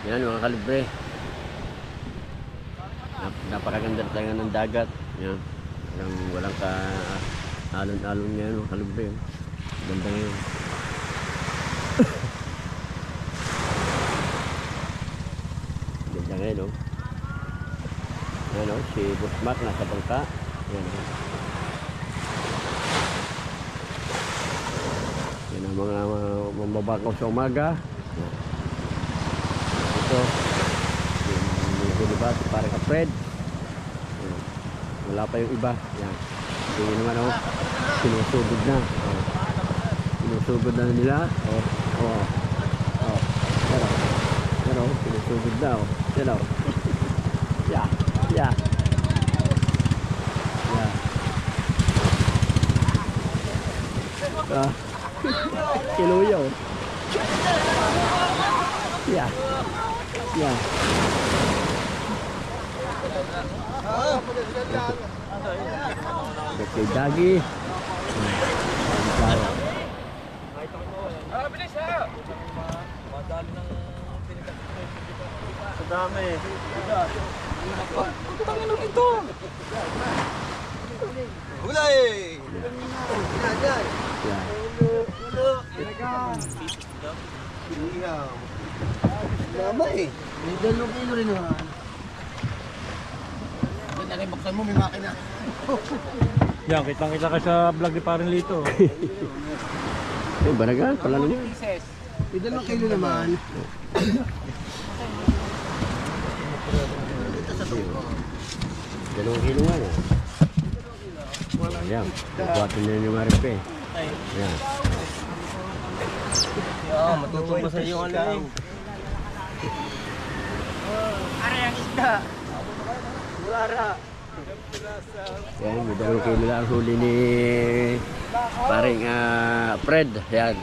Yan mga kalibre. Napakaganda talaga ng dagat. Yan. Walang alon-alon ngayon mga kalibre. Ganda ngayon. Ganda ngayon oh. Yan oh, si Boss Mac nasa bangka. Yan oh. Yan ang mga mambabakaw sa umaga. Yan. Ito yung diba, parang ka-Fred. Yan. Wala pa yung iba. Yan. Hindi naman oh, sinusugod na oh. Sinusugod na nila oh. Oh. Oh. Pero sinusugod na oh. Yan oh. Yeah. Yeah. Yeah. Kiluyo. Yeah. Yeah. Okay, dagi. Bilis ha! Madali ng pinagkakita. Sa dami. Putang ina ito! Hulay! Yeah. Lama eh. May 2 kilo rin naman. Buksan mo, may makina. Yan, kitang-kita ka sa vlog ni Paring Lito. Eh, baragan pala naman. May 2 kilo naman. 2 kilo nga yan. Yan, buhatin na yung maripe. Yan. Yan, matutumba sa iyo ang lang. Aray ang isda. Bulara. Yan, may 2 kilo lang ang huli ni paring Fred. Yan.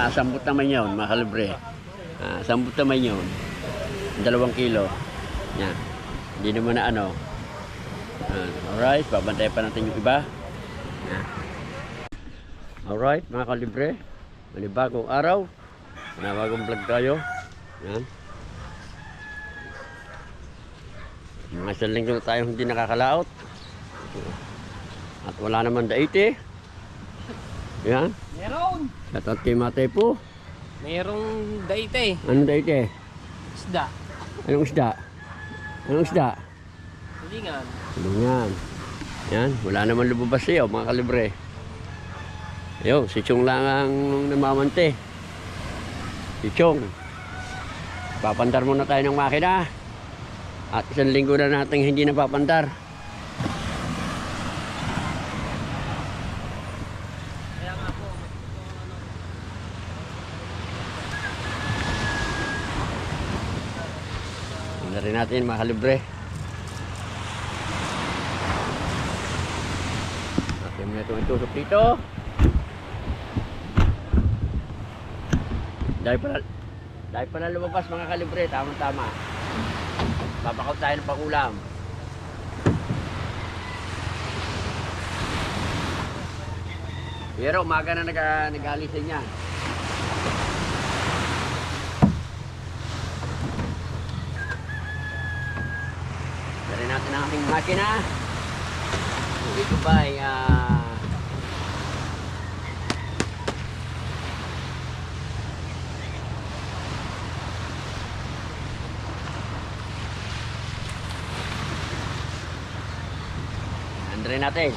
Sambut naman yun, mga kalibre. Sambut naman yun. 2 kilo. Yan. Hindi naman na ano. Alright, babantay pa natin yung iba. Yan. Alright, mga kalibre. Manibagong araw. Manibagong vlog tayo. Yan. Mga isang linggo na tayo hindi nakakalaot. At wala naman daite. Yan. Meron. At kay Matay po. Merong daite. Anong daite? Isda. Anong isda? Anong isda? Hilingan. Tulungan. Yan. Wala naman lumabas siya mga kalibre. Yo, si Chong lang ang namamante. Si Chong. Papandar muna tayo ng makina. At 1 linggo na natin hindi napapandar. Kaya nga po. Tingnan rin natin mga kalibre. Natin muna itong itusok dito. Dahil pala lumabas mga kalibre. Tama-tama. Papakaw tayo ng pangulam. Pero umaga na nag-alisin niya. Dari natin ang aming makina. Ito ba ay andre natin.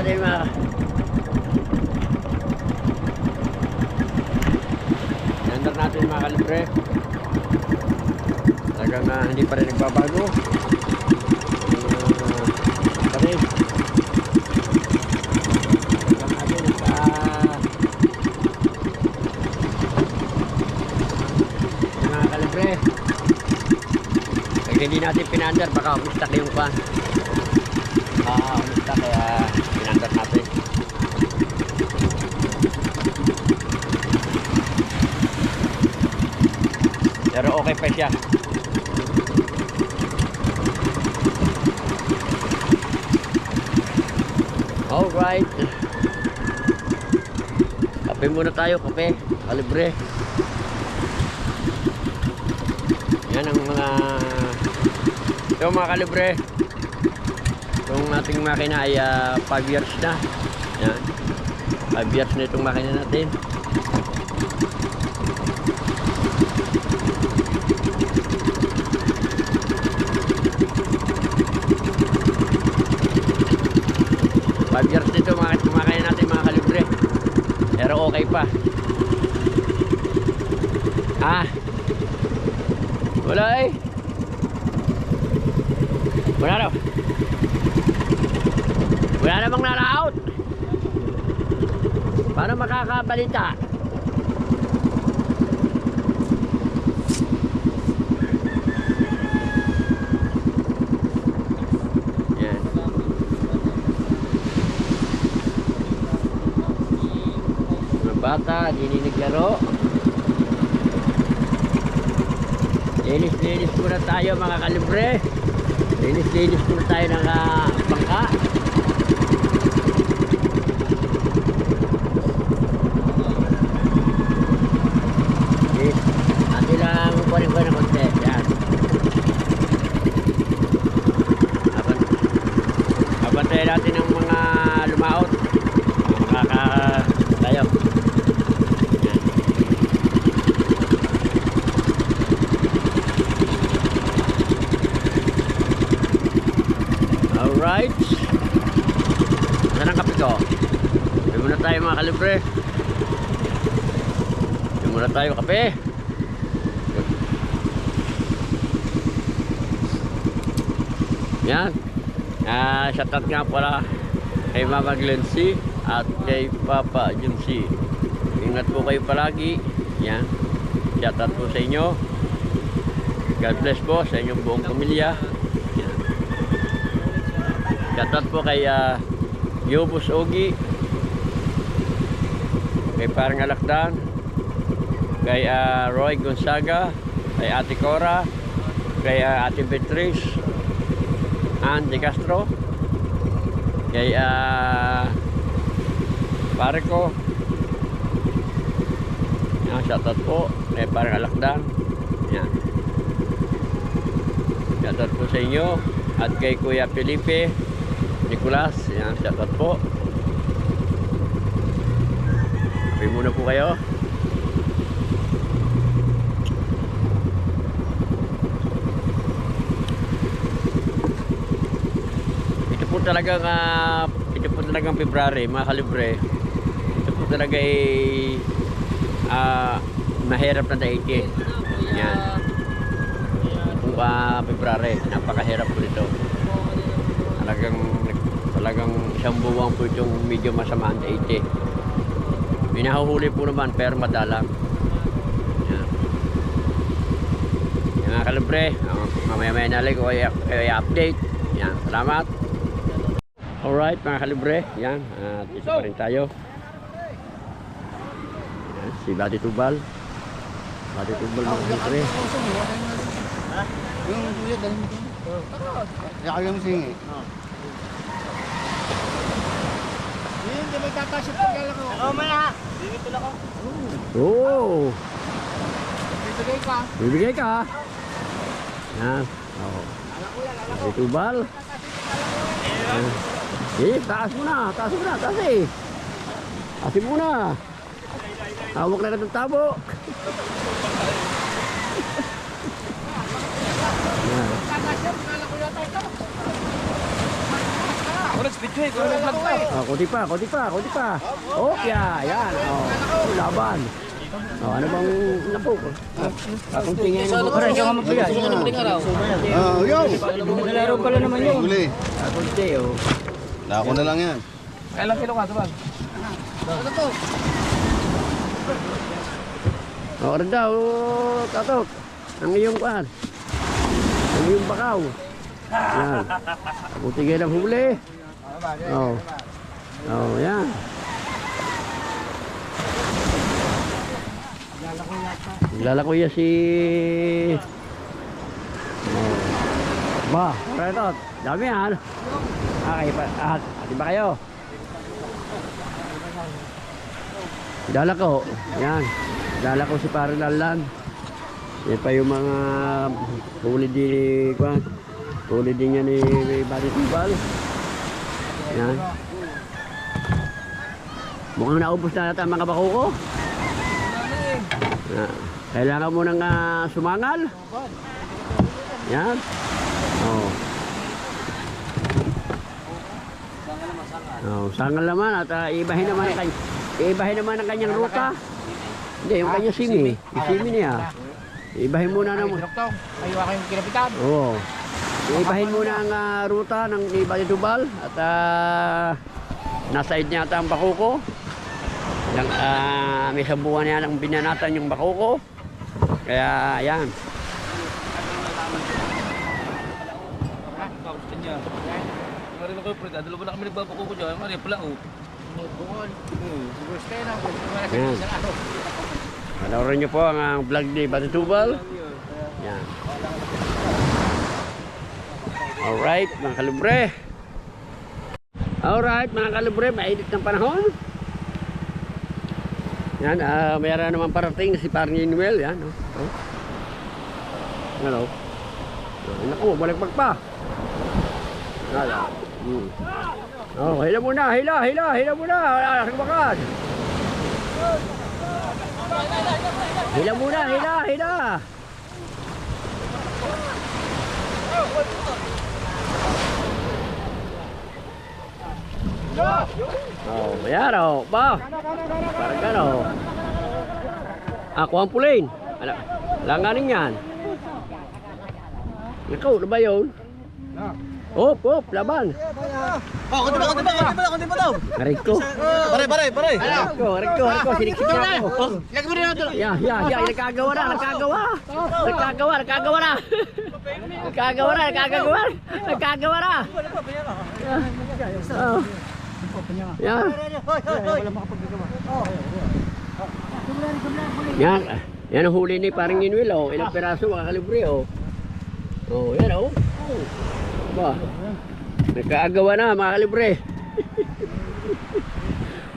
natin mga Nandar natin mga kalibre. Talagang hindi pa rin nagbabago. kalibre. Pag hindi natin pinandar, baka umistak yung pan. Umistak, kaya pinandar natin. Pero okay pa siya. Alright. Kape muna tayo, kape. Kalibre. Yan ang mga... Ito mga kalibre. Itong ating makina ay 5 years na. Yan. 5 years na itong makina natin. Years dito kumakain natin mga kalibre, pero okay pa. Wala eh, wala daw, wala namang nalaot. Paano makakabalita? Bata, diniglaro. Linis-linis muna tayo mga kalibre. Linis-linis muna tayo ng bangka. Atin lang kunin ko ng konti. Yan. Abantayan natin ng mga lumaot. Tayo. Alright. Saan ang kape ko? Bili muna tayo mga kalibre. Bili muna tayo kape. Yan. Shoutout nga pala kay Mama Glency at kay Papa Junsi. Ingat po kayo palagi. Yan. Shoutout po sa inyo. God bless po sa inyong buong pamilya. Shoutout po kay Yobus Ogi, kay Parang Alakdan, kay Roy Gonzaga, kay Ate Cora, kay Ate Beatrice Ann De Castro, kay pare ko. Yan, shoutout po kay Parang Alakdan. Yan. Shoutout po sa inyo at kay Kuya Felipe Nicolas. Yan, shoutout po. Kape muna po kayo. Ito po talagang February mga kalibre. Ito po talaga ay mahirap na daigdig. Yan. Itong February, napakahirap po nito. Talagang isang buwang po itong medyo masama ang 80. Minahuhuli po naman pero madalang. Yan. Yan mga kalibre, mamaya-maya nalig ko ay update. Yan, salamat. Alright mga kalibre, yan, dito pa rin tayo. Yan, si Buddy Tubal mga kalibre. Yung kuya, dali mo ito. Kaya kayo yung singi. Hindi may kakasip pag gala ko. Oo, maya. Dito lang ako. Oo. Bibigay ka. Bibigay ka. Yan. Oo. Buddy Tubal. Taas mo na. Taas eh. Taasin mo na. Hawak na ng tabo. Kunti pa. Oh, yan. Oh, laban. Oh, ano bang napo? Akong tingin mo. Ora, siya magbigay. Yo. Laro pala naman yun. Uli. Akong tiyo. Ako na lang yan. Kailang kilo ka, Tubal? Ano to? Oh, daw, tatok. ang iyong kuhan. Ang iyong bakaw. Yan. Buti kayo ng huli. Oh. Oh, yan. Lalako yan si... Oh. Ba, Retot. Dami yan. Okay, ati ba kayo? Lalako. Yan. Lalako si Parilalan. Yan pa yung mga huli din kuhan. Huli din yan ni Baditubal. Yan. Mukhang naubos na natin ang mga bakuko. Kailangan mo nang sumangal. Yan. Oh. Oh, sangal naman at ibahin naman ang kanyang ruta. Hindi, yung kanyang simi. Yung simi niya. Ibahin muna naman. Aywa kayong kinapitan. Oo. Ibahin muna ang ruta ng Baditubal at nasa id niya ata ang bakuko. May sambuhan niya ng binanatan yung bakuko. Kaya yan. Dalo ba na kami nagbabakuko dyan? Ano yung pala oh? Yan. Panoorin niyo po ang vlog ni Baditubal. Yan. Alright mga kalubre. Alright mga kalubre, mainit ng panahon. Yan, mayroon naman parating na si Parang Inuel. Yan, oh. Oh. Hello. Naku, balik-bag pa. Oh, hila muna, hila muna. Bakad. Hila muna, hila. Oh, ayan oh. Ba? Parang gano'n. Ako ang pulin. Langanin yan. Ikaw, ano ba yun? Op, laban. Oh, kunti ba daw? Ariko. Pare. Ariko, sinikik na ako. Lagi mo rin ako. Ya, nagkagawa na. Oh. Yan. Yan ang huli ni Parang Inuel oh. Ilang peraso mga kalibre oh. Oh, yan oh. Ba. Nagkaagawa na mga kalibre.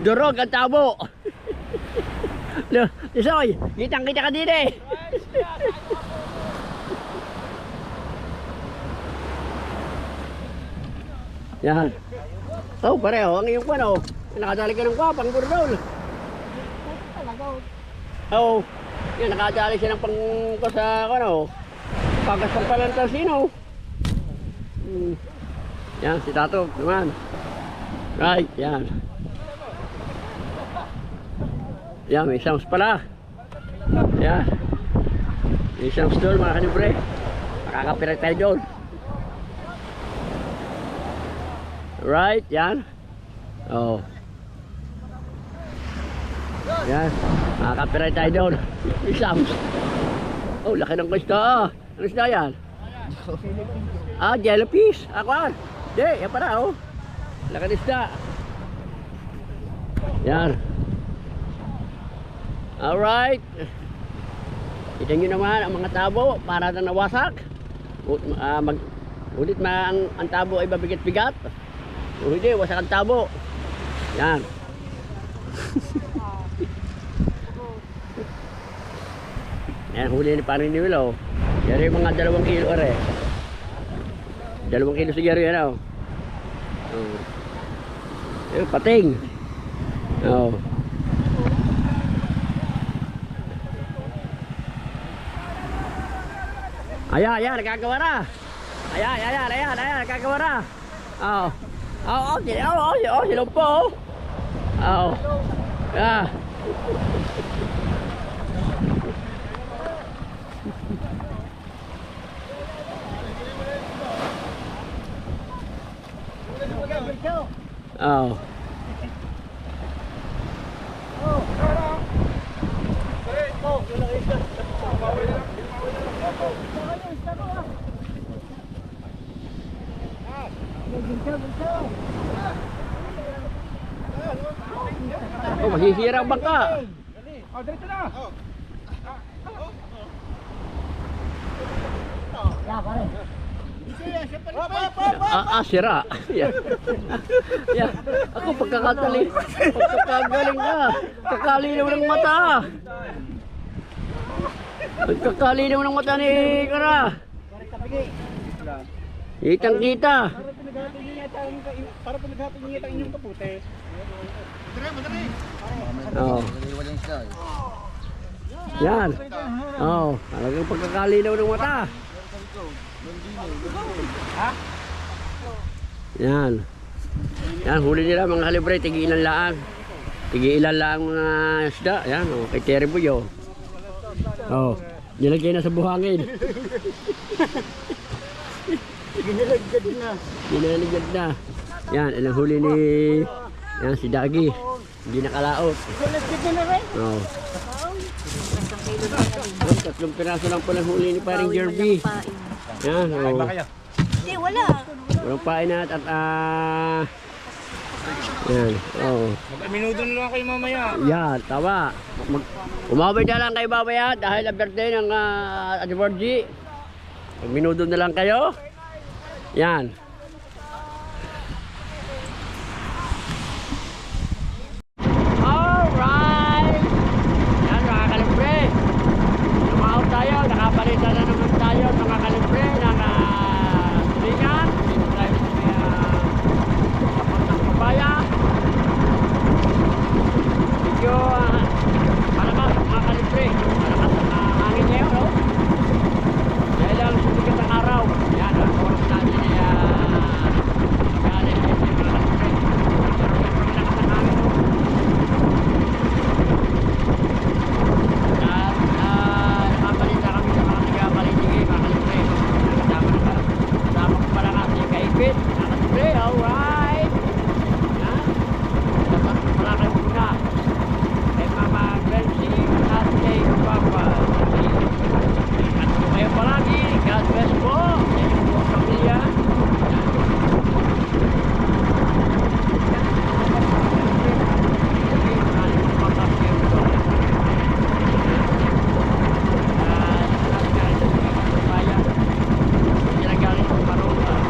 Durog ang tabo. Isoy, kitang-kita ka din eh. Yan. Oh, pareho. Ang iyong kwan, oh. Nakadali ka ng kwapang gurdol. Oh. Yan, nakadali siya ng pangko sa, ano, pagas ng palantasino. Yan, si Tato, naman. Right, yan. Yan, may sounds pala. Yan. May sounds doon, mga kanibre. Makakapirat tayo doon. Right, yan. Oh. Yan. Makakapirat tayo doon. May sounds. Oh, laki ng gusto. Ano isda yan? Jellyfish. Ako. Hindi, yan para oh. Laki ng isda. Yan. Alright. Kita nyo naman ang mga tabo para na nawasak. Ulit ang tabo ay mabigat-bigat. O hindi, wasak ang tabo. Yan. Yan, huli ni Parang Inuel oh. Yan yung mga 2 kilo are. 2 kilo siguro yan oh. Pating. Oh. Ayan, nagkagawa na. Ayan, nagkagawa na. Oh. Silong po. Oh. Yeah. Oh. Oh, masisira ang bangka. Oh, diretso na. Sira. Yan. Yan. Ako pagkakagaling ka. Pagkakalinaw ng mata. Pagkakalinaw ng mata ni Kara. Kitang kita. Para pinaghati niya ang inyong kapute. Madali. Oh. Yan. Oh, talagang pagkakalinaw ng mata. Yan. Yan, huli nila mga kalibre, tigilan lang. Tigilan lang mga isda. Yan, oh, kay Terry Boy, oh. Oh, nilagay na sa buhangin. Ginilagad na. Ginilagad na. Yan, ilang huli ni yan, si Dagi. Hindi nakalaot. Ginilagad na rin. Oh. Oh, 3 piraso lang pala huli ni paring Jerby. Yan, oh. Hindi, wala. Walang pain at yan, oh. Mag-minuto na lang kayo mamaya. Yan, tama. Umabay na lang kayo babaya dahil ang birthday ng Ate Borgie. Minuto na lang kayo. Yan. Alright. Yan mga kalibre. Lumaot tayo. Nakapalita na naman tayo mga kalibre ng tulingan. Dito tayo sa kapag ng kabaya. Medyo malakas mga kalibre. Malakas ang hangin ngayon, no? Dahil lang sumigat ang araw. Yan, ang oras natin ay magaling yan mga kalibre. Pero malakas ang hangin, no? At nakabalita kami sa mga nagapalitigay mga kalibre. Kasama ko pala nga si Kaipit. Mga kalibre, alright! Yan. Dapat ko pala kayo muna. Kay Mama Glency at kay Papa. At po kayo palagi. God bless po. Sa inyong buong pamilya.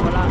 Wala.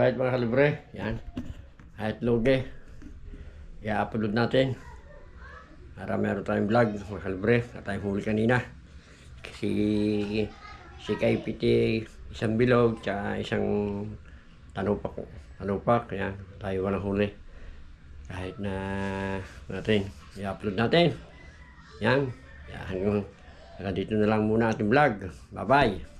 Alright mga kalibre, yan. Kahit loge, i-upload natin. Para meron tayong vlog mga kalibre na tayong huli kanina. Kasi si KPT isang bilog, tsaka isang tanupak, yan. Tayo walang huli. Kahit na natin, i-upload natin. Yan. Yan. Hanggang dito na lang muna ating vlog. Bye bye.